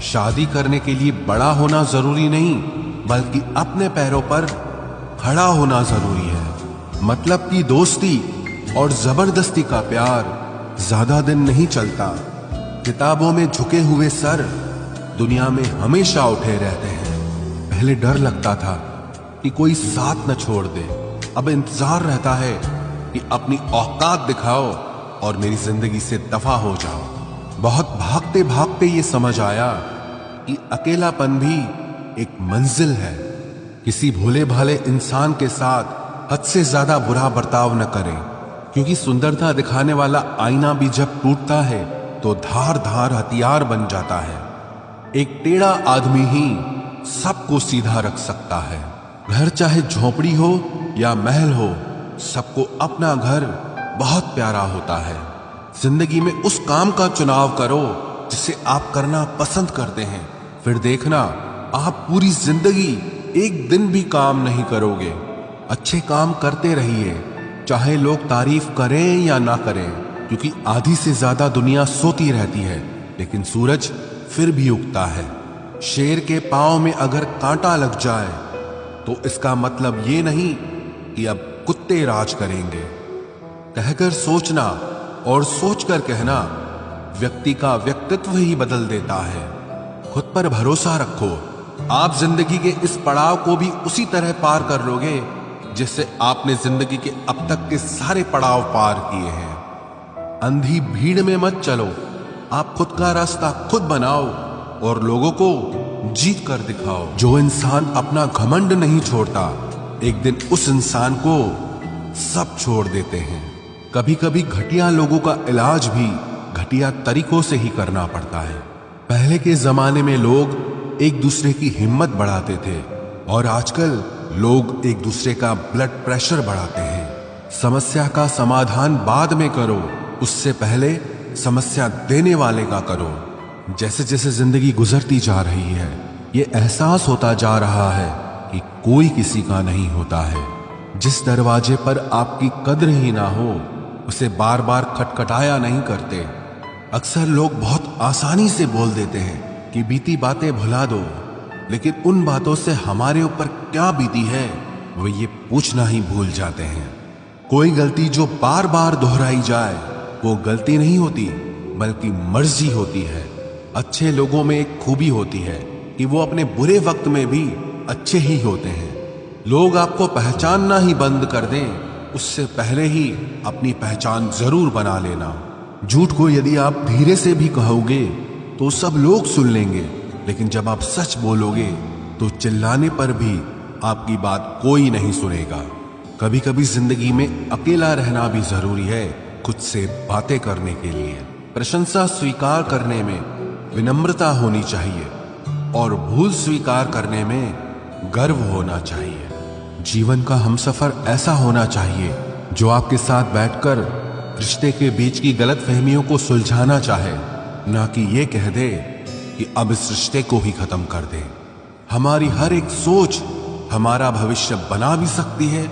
शादी करने के लिए बड़ा होना जरूरी नहीं, बल्कि अपने पैरों पर खड़ा होना जरूरी है। मतलब की दोस्ती और जबरदस्ती का प्यार ज्यादा दिन नहीं चलता। किताबों में झुके हुए सर दुनिया में हमेशा उठे रहते हैं। पहले डर लगता था कि कोई साथ न छोड़ दे, अब इंतजार रहता है कि अपनी औकात दिखाओ और मेरी जिंदगी से दफा हो जाओ। बहुत भागते भागते ये समझ आया कि अकेलापन भी एक मंजिल है। किसी भोले भाले इंसान के साथ हद से ज्यादा बुरा बर्ताव न करें, क्योंकि सुंदरता दिखाने वाला आईना भी जब टूटता है तो धार धार हथियार बन जाता है। एक टेढ़ा आदमी ही सबको सीधा रख सकता है। घर चाहे झोपड़ी हो या महल हो, सबको अपना घर बहुत प्यारा होता है। जिंदगी में उस काम का चुनाव करो जिसे आप करना पसंद करते हैं, फिर देखना आप पूरी जिंदगी एक दिन भी काम नहीं करोगे। अच्छे काम करते रहिए, चाहे लोग तारीफ करें या ना करें, क्योंकि आधी से ज्यादा दुनिया सोती रहती है, लेकिन सूरज फिर भी उगता है। शेर के पांव में अगर कांटा लग जाए तो इसका मतलब ये नहीं कि अब कुत्ते राज करेंगे। कहकर सोचना और सोचकर कहना व्यक्ति का व्यक्तित्व ही बदल देता है। खुद पर भरोसा रखो, आप जिंदगी के इस पड़ाव को भी उसी तरह पार कर लोगे जिससे आपने जिंदगी के अब तक के सारे पड़ाव पार किए हैं। अंधी भीड़ में मत चलो, आप खुद का रास्ता खुद बनाओ और लोगों को जीत कर दिखाओ। जो इंसान अपना घमंड नहीं छोड़ता, एक दिन उस इंसान को सब छोड़ देते हैं। कभी कभी घटिया लोगों का इलाज भी घटिया तरीकों से ही करना पड़ता है। पहले के जमाने में लोग एक दूसरे की हिम्मत बढ़ाते थे, और आजकल लोग एक दूसरे का ब्लड प्रेशर बढ़ाते हैं। समस्या का समाधान बाद में करो, उससे पहले समस्या देने वाले का करो। जैसे जैसे जिंदगी गुजरती जा रही है, ये एहसास होता जा रहा है कि कोई किसी का नहीं होता है। जिस दरवाजे पर आपकी कद्र ही ना हो, उसे बार बार खटखटाया नहीं करते। अक्सर लोग बहुत आसानी से बोल देते हैं कि बीती बातें भुला दो, लेकिन उन बातों से हमारे ऊपर क्या बीती है वो ये पूछना ही भूल जाते हैं। कोई गलती जो बार बार दोहराई जाए वो गलती नहीं होती, बल्कि मर्जी होती है। अच्छे लोगों में एक खूबी होती है कि वो अपने बुरे वक्त में भी अच्छे ही होते हैं। लोग आपको पहचानना ही बंद कर दें, उससे पहले ही अपनी पहचान जरूर बना लेना। झूठ को यदि आप धीरे से भी कहोगे तो सब लोग सुन लेंगे, लेकिन जब आप सच बोलोगे तो चिल्लाने पर भी आपकी बात कोई नहीं सुनेगा। कभी कभी जिंदगी में अकेला रहना भी जरूरी है, खुद से बातें करने के लिए। प्रशंसा स्वीकार करने में विनम्रता होनी चाहिए, और भूल स्वीकार करने में गर्व होना चाहिए। जीवन का हमसफर ऐसा होना चाहिए जो आपके साथ बैठकर रिश्ते के बीच की गलतफहमियों को सुलझाना चाहे, ना कि ये कह दे कि अब इस रिश्ते को ही खत्म कर दे। हमारी हर एक सोच हमारा भविष्य बना भी सकती है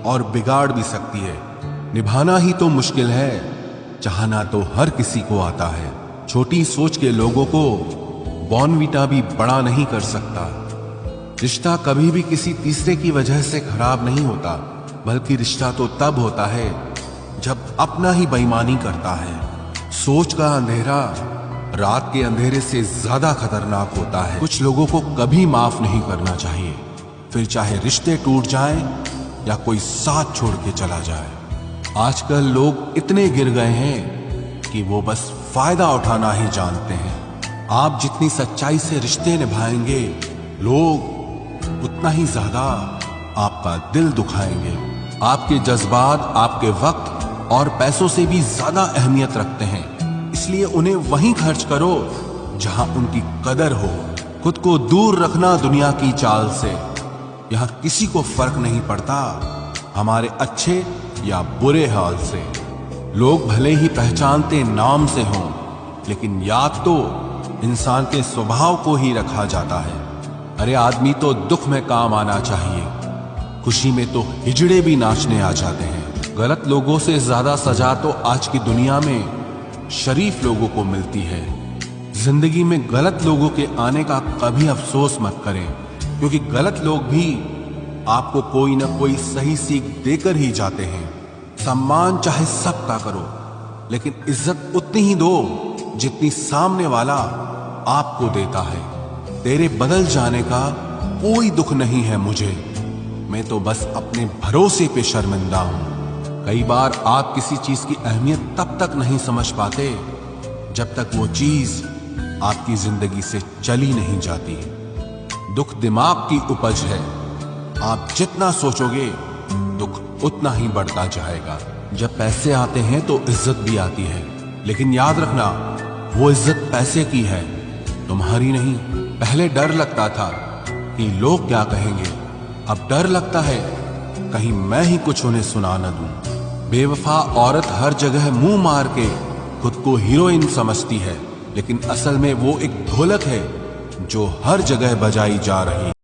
और बिगाड़ भी सकती है। निभाना ही तो मुश्किल है, चाहना तो हर किसी को आता है। छोटी सोच के लोगों को बॉर्नवीटा भी बड़ा नहीं कर सकता। रिश्ता कभी भी किसी तीसरे की वजह से खराब नहीं होता, बल्कि रिश्ता तो तब होता है जब अपना ही बेईमानी करता है। सोच का अंधेरा रात के अंधेरे से ज्यादा खतरनाक होता है। कुछ लोगों को कभी माफ नहीं करना चाहिए, फिर चाहे रिश्ते टूट जाएं या कोई साथ छोड़ के चला जाए। आजकल लोग इतने गिर गए हैं कि वो बस फायदा उठाना ही जानते हैं। आप जितनी सच्चाई से रिश्ते निभाएंगे, लोग उतना ही ज्यादा आपका दिल दुखाएंगे। आपके जज्बात आपके वक्त और पैसों से भी ज्यादा अहमियत रखते हैं, इसलिए उन्हें वहीं खर्च करो जहां उनकी कदर हो। खुद को दूर रखना दुनिया की चाल से। यहां किसी को फर्क नहीं पड़ता हमारे अच्छे या बुरे हाल से। लोग भले ही पहचानते नाम से हों, लेकिन याद तो इंसान के स्वभाव को ही रखा जाता है। अरे आदमी तो दुख में काम आना चाहिए, खुशी में तो हिजड़े भी नाचने आ जाते हैं। गलत लोगों से ज्यादा सजा तो आज की दुनिया में शरीफ लोगों को मिलती है। जिंदगी में गलत लोगों के आने का कभी अफसोस मत करें, क्योंकि गलत लोग भी आपको कोई ना कोई सही सीख देकर ही जाते हैं। सम्मान चाहे सबका करो, लेकिन इज्जत उतनी ही दो जितनी सामने वाला आपको देता है। तेरे बदल जाने का कोई दुख नहीं है मुझे, मैं तो बस अपने भरोसे पे शर्मिंदा हूं। कई बार आप किसी चीज की अहमियत तब तक नहीं समझ पाते जब तक वो चीज आपकी जिंदगी से चली नहीं जाती। दुख दिमाग की उपज है, आप जितना सोचोगे दुख उतना ही बढ़ता जाएगा। जब पैसे आते हैं तो इज्जत भी आती है, लेकिन याद रखना वो इज्जत पैसे की है, तुम्हारी नहीं। पहले डर लगता था कि लोग क्या कहेंगे, अब डर लगता है कहीं मैं ही कुछ उन्हें सुना न दूं। बेवफा औरत हर जगह मुंह मार के खुद को हीरोइन समझती है, लेकिन असल में वो एक ढोलक है जो हर जगह बजाई जा रही है।